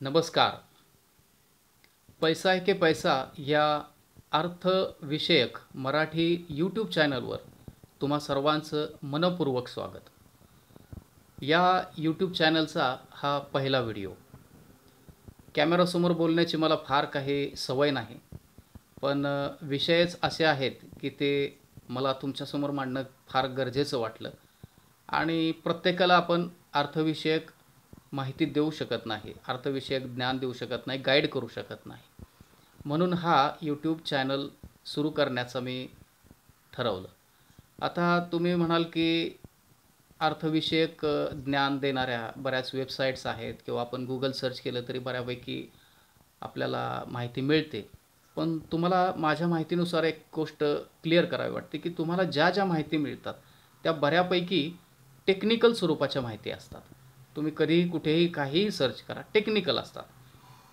नमस्कार. पैसा है के पैसा या अर्थविषयक मराठी यूट्यूब चॅनलवर तुम्हा सर्वांचं मनपूर्वक स्वागत. या यूट्यूब चॅनलचा हा पहिला व्हिडिओ. कॅमेरासमोर बोलण्याची मला फार काही सवय नाही, पण विषयच असे आहेत की ते मला तुमच्यासमोर मांडणं फार गरजेचं वाटलं. आणि प्रत्येकाला आपण अर्थविषयक माहिती देऊ शकत नाही, अर्थविषयक ज्ञान देऊ शकत नाही, गाईड करू शकत नाही. म्हणून हा यूट्यूब चॅनल सुरू करण्याचं मी ठरवलं. आता तुम्ही म्हणाल की अर्थविषयक ज्ञान देणाऱ्या बऱ्याच वेबसाईट्स आहेत किंवा आपण गूगल सर्च केलं तरी बऱ्यापैकी आपल्याला माहिती मिळते. पण तुम्हाला माझ्या माहितीनुसार एक गोष्ट क्लिअर करावी वाटते की तुम्हाला ज्या ज्या माहिती मिळतात त्या बऱ्यापैकी टेक्निकल स्वरूपाच्या माहिती असतात. तुम्ही कधीही कुठेही काहीही सर्च करा, टेक्निकल असतात.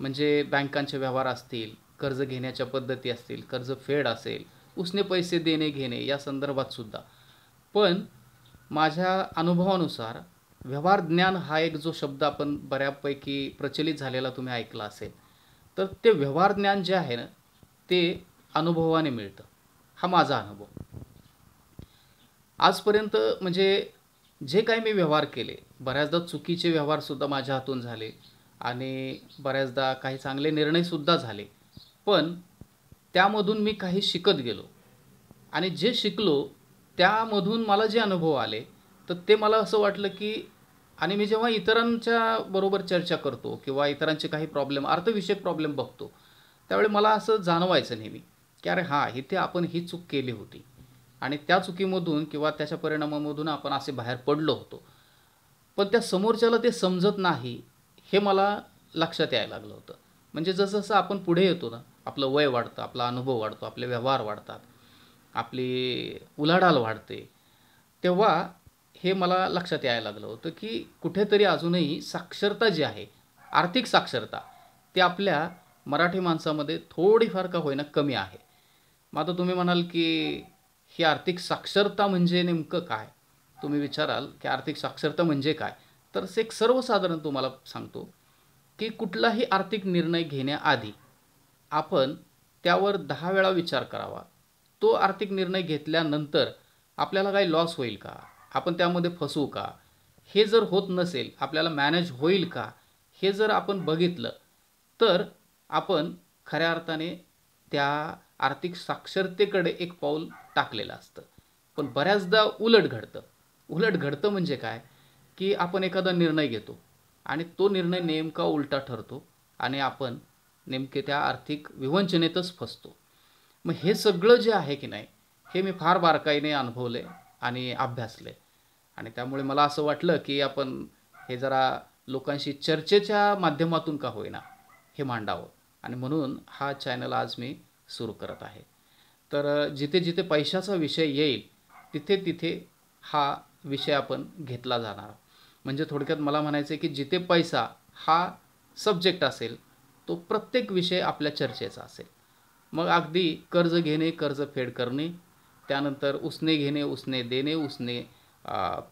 म्हणजे बँकांचे व्यवहार असतील, कर्ज घेण्याच्या पद्धती असतील, कर्ज फेड असेल, उसने पैसे देणे घेणे या संदर्भात सुद्धा. पण माझ्या अनुभवानुसार व्यवहार ज्ञान हा एक जो शब्द आपण बऱ्यापैकी प्रचलित झालेला तुम्ही ऐकला असेल, तर ते व्यवहार ज्ञान जे आहे ना ते अनुभवाने मिळतं. हा माझा अनुभव. आजपर्यंत म्हणजे जे काही मी व्यवहार केले, बऱ्याचदा चुकीचे व्यवहारसुद्धा माझ्या हातून झाले आणि बऱ्याचदा काही चांगले निर्णयसुद्धा झाले. पण त्यामधून मी काही शिकत गेलो आणि जे शिकलो त्यामधून मला जे अनुभव आले, तर ते मला असं वाटलं की आणि मी जेव्हा इतरांच्या बरोबर चर्चा करतो किंवा इतरांचे काही प्रॉब्लेम, अर्थविषयक प्रॉब्लेम बघतो, त्यावेळी मला असं जाणवायचं नेहमी की अरे हां, इथे आपण ही चूक केली होती आणि त्या चुकीमधून किंवा त्याच्या परिणामामधून आपण असे बाहेर पडलो होतो. पण त्या समोरच्याला ते समजत नाही हे मला लक्षात यायला लागलं होतं. म्हणजे जसं आपण पुढे येतो ना, आपलं वय वाढतं, आपला अनुभव वाढतो, आपले व्यवहार वाढतात, आपली उलाढाल वाढते, तेव्हा हे मला लक्षात यायला लागलं होतं की कुठेतरी अजूनही साक्षरता जी आहे, आर्थिक साक्षरता, ती आपल्या मराठी माणसामध्ये थोडीफार का होईना कमी आहे. मग आता तुम्ही म्हणाल की ही आर्थिक साक्षरता म्हणजे नेमकं काय? तुम्ही विचाराल की आर्थिक साक्षरता म्हणजे काय? तर एक सर्वसाधारण तुम्हाला सांगतो की कुठलाही आर्थिक निर्णय घेण्याआधी आपण त्यावर 10 वेळा विचार करावा. तो आर्थिक निर्णय घेतल्यानंतर आपल्याला काही लॉस होईल का? आपण त्यामध्ये फसू का? हे जर होत नसेल, आपल्याला मॅनेज होईल का? हे जर आपण बघितलं, तर आपण खऱ्या अर्थाने त्या आर्थिक साक्षरतेकडे एक पाऊल टाकलेलं असतं. पण बऱ्याचदा उलट घडतं. उलट घडतं म्हणजे काय? की आपण एखादा निर्णय घेतो आणि तो निर्णय नेमका उलटा ठरतो आणि आपण नेमके त्या आर्थिक विवंचनेतच फसतो. मग हे सगळं जे आहे की नाही, हे मी फार बारकाईने अनुभवले आणि अभ्यासले आणि त्यामुळे मला असं वाटलं की आपण हे जरा लोकांशी चर्चेच्या माध्यमातून का होईना हे मांडावं आणि म्हणून हा चॅनल आज मी सुरू करत आहे. तर जिथे जिथे पैशाचा विषय येईल तिथे तिथे हा विषय आपण घेतला जाणार. म्हणजे थोडक्यात मला म्हणायचं आहे की जिथे पैसा हा सब्जेक्ट असेल, तो प्रत्येक विषय आपल्या चर्चेचा असेल. मग अगदी कर्ज घेणे, कर्ज फेड करणे, त्यानंतर उसने घेणे, उसने देणे, उसने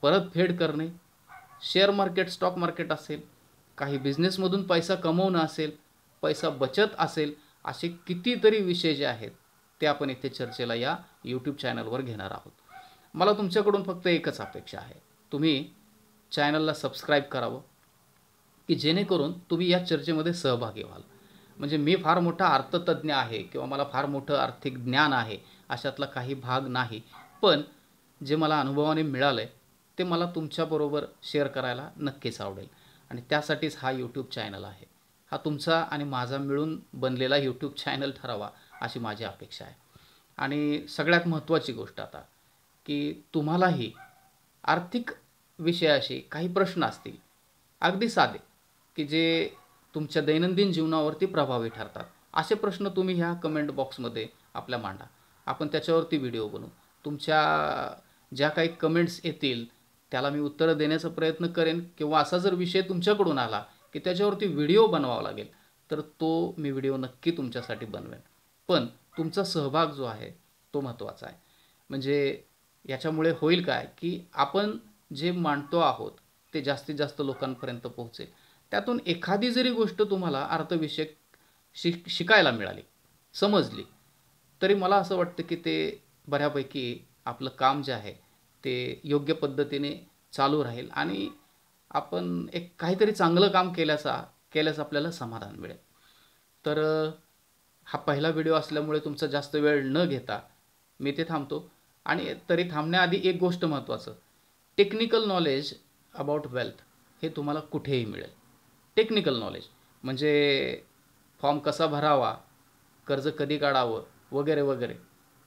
परतफेड करणे, शेअर मार्केट, स्टॉक मार्केट असेल, काही बिझनेसमधून पैसा कमवणं असेल, पैसा बचत असेल, असे कितीतरी विषय जे आहेत ते आपण इथे चर्चेला या यूट्यूब चॅनलवर घेणार आहोत. मला तुमच्याकडून फक्त एकच अपेक्षा आहे, तुम्ही चॅनलला सबस्क्राईब करावं की जेणेकरून तुम्ही या चर्चेमध्ये सहभागी व्हाल. म्हणजे मी फार मोठा अर्थतज्ञ आहे किंवा मला फार मोठं आर्थिक ज्ञान आहे अशातला काही भाग नाही. पण जे मला अनुभवाने मिळालं आहे ते मला तुमच्याबरोबर शेअर करायला नक्कीच आवडेल आणि त्यासाठीच हा यूट्यूब चॅनल आहे. हा तुमचा आणि माझा मिळून बनलेला यूट्यूब चॅनल ठरावा अशी माझी अपेक्षा आहे. आणि सगळ्यात महत्त्वाची गोष्ट आता की तुम्हालाही आर्थिक विषयाशी काही प्रश्न असतील, अगदी साधे, की जे तुमच्या दैनंदिन जीवनावरती प्रभावी ठरतात, असे प्रश्न तुम्ही ह्या कमेंट बॉक्समध्ये आपल्या मांडा. आपण त्याच्यावरती व्हिडिओ बनवू. तुमच्या ज्या काही कमेंट्स येतील त्याला मी उत्तरं देण्याचा प्रयत्न करेन किंवा असा जर विषय तुमच्याकडून आला की त्याच्यावरती व्हिडिओ बनवावा लागेल, तर तो मी व्हिडिओ नक्की तुमच्यासाठी बनवेन. पण तुमचा सहभाग जो आहे तो महत्त्वाचा आहे. म्हणजे याच्यामुळे होईल काय की आपण जे मांडतो आहोत ते जास्तीत जास्त लोकांपर्यंत पोहोचेल. त्यातून एखादी जरी गोष्ट तुम्हाला अर्थविषयक शिकायला मिळाली, समजली, तरी मला असं वाटतं की ते बऱ्यापैकी आपलं काम जे आहे ते योग्य पद्धतीने चालू राहील आणि आपण एक काहीतरी चांगलं काम केल्याचं आपल्याला समाधान मिळेल. तर हा पहिला व्हिडिओ असल्यामुळे तुमचा जास्त वेळ न घेता मी ते थांबतो. आणि तरी थांबण्याआधी एक गोष्ट महत्त्वाचं, टेक्निकल नॉलेज अबाउट वेल्थ हे तुम्हाला कुठेही मिळेल. टेक्निकल नॉलेज म्हणजे फॉर्म कसा भरावा, कर्ज कधी काढावं, वगैरे वगैरे,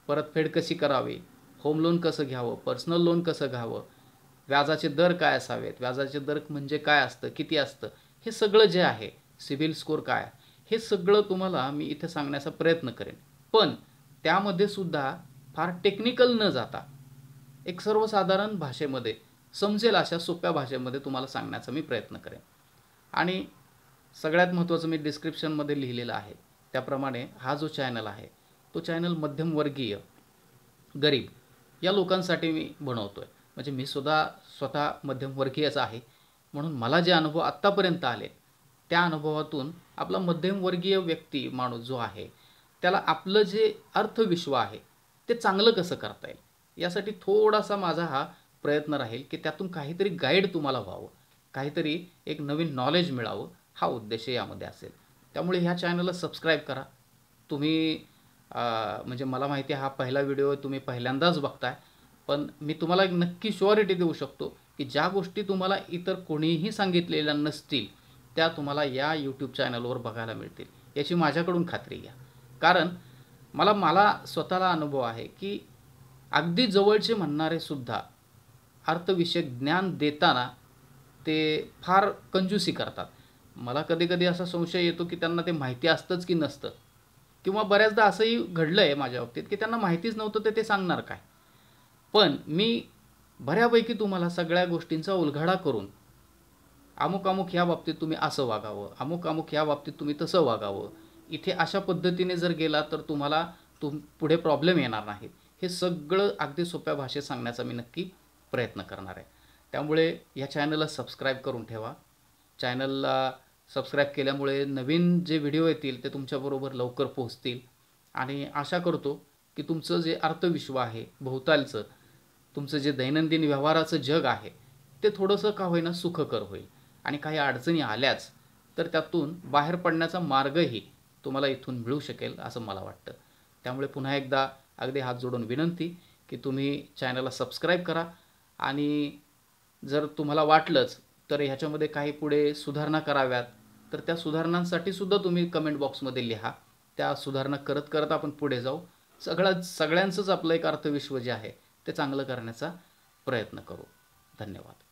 परतफेड कशी करावी, होम लोन कसं घ्यावं, पर्सनल लोन कसं घ्यावं, व्याजाचे दर काय असावेत, व्याजाचे दर म्हणजे काय असतं, किती असतं, हे सगळं जे आहे, सिबिल स्कोअर काय, हे सगळं तुम्हाला मी इथे सांगण्याचा प्रयत्न करेन. पण त्यामध्ये सुद्धा फार टेक्निकल न जाता एक सर्वसाधारण भाषेमध्ये समजेल अशा सोप्या भाषेमध्ये तुम्हाला सांगण्याचा मी प्रयत्न करेन. आणि सगळ्यात महत्त्वाचं मी डिस्क्रिप्शनमध्ये लिहिलेलं आहे त्याप्रमाणे हा जो चॅनल आहे तो चॅनल मध्यमवर्गीय, गरीब या लोकांसाठी मी बनवतो आहे. म्हणजे मी स्वतः मध्यमवर्गीयच आहे, म्हणून मला जे अनुभव आत्तापर्यंत आले त्या अनुभवातून आपला मध्यमवर्गीय व्यक्ती माणूस जो आहे त्याला आपलं जे अर्थविश्व आहे ते चांगलं कसं करता येईल यासाठी थोडासा माझा हा प्रयत्न राहील की त्यातून काहीतरी गाईड तुम्हाला व्हावं, काहीतरी एक नवीन नॉलेज मिळावं, हा उद्देश यामध्ये असेल. त्यामुळे ह्या चॅनलला सबस्क्राईब करा. तुम्ही म्हणजे मला माहिती आहे हा पहिला व्हिडिओ तुम्ही पहिल्यांदाच बघताय, पण मी तुम्हाला एक नक्की शुअरिटी देऊ शकतो की ज्या गोष्टी तुम्हाला इतर कोणीही सांगितलेल्या नसतील त्या तुम्हाला या यूट्यूब चॅनलवर बघायला मिळतील याची माझ्याकडून खात्री घ्या. कारण मला स्वतःला अनुभव आहे की अगदी जवळचे म्हणणारे सुद्धा अर्थविषयक ज्ञान देताना ते फार कंजूसी करतात. मला कधी कधी असा संशय येतो की त्यांना ते माहिती असतंच की नसतं, किंवा बऱ्याचदा असंही घडलं आहे माझ्या बाबतीत की त्यांना माहितीच नव्हतं ते सांगणार काय. पण मी बऱ्यापैकी तुम्हाला सगळ्या गोष्टींचा उलगडा करून अमुक अमुक ह्या बाबतीत तुम्ही असं वागावं, अमुक अमुक ह्या बाबतीत तुम्ही तसं वागावं, इथे अशा पद्धतीने जर गेला तर तुम्हाला पुढे प्रॉब्लेम येणार नाहीत, हे सगळं अगदी सोप्या भाषेत सांगण्याचा मी नक्की प्रयत्न करणार आहे. त्यामुळे या चॅनलला सबस्क्राईब करून ठेवा. चॅनलला सबस्क्राईब केल्यामुळे नवीन जे व्हिडिओ येतील ते तुमच्याबरोबर लवकर पोहोचतील. आणि आशा करतो की तुमचं जे अर्थविश्व आहे भोवतालचं, तुमचं जे दैनंदिन व्यवहाराचं जग आहे ते थोडंसं का होईना सुखकर होईल. आणि काही अडचणी आल्याच तर त्यातून बाहेर पडण्याचा मार्गही तुम्हाला इथून मिळू शकेल असं मला वाटतं. त्यामुळे पुन्हा एकदा अगदी हात जोडून विनंती की तुम्ही चॅनलला सबस्क्राईब करा. आणि जर तुम्हाला वाटलंच तर ह्याच्यामध्ये काही पुढे सुधारणा कराव्यात तर त्या सुधारणांसाठी सुद्धा तुम्ही कमेंट बॉक्समध्ये लिहा. त्या सुधारणा करत करत आपण पुढे जाऊ. सगळ्यांचंच आपलं एक अर्थविश्व जे आहे ते चांगलं करण्याचा प्रयत्न करू. धन्यवाद.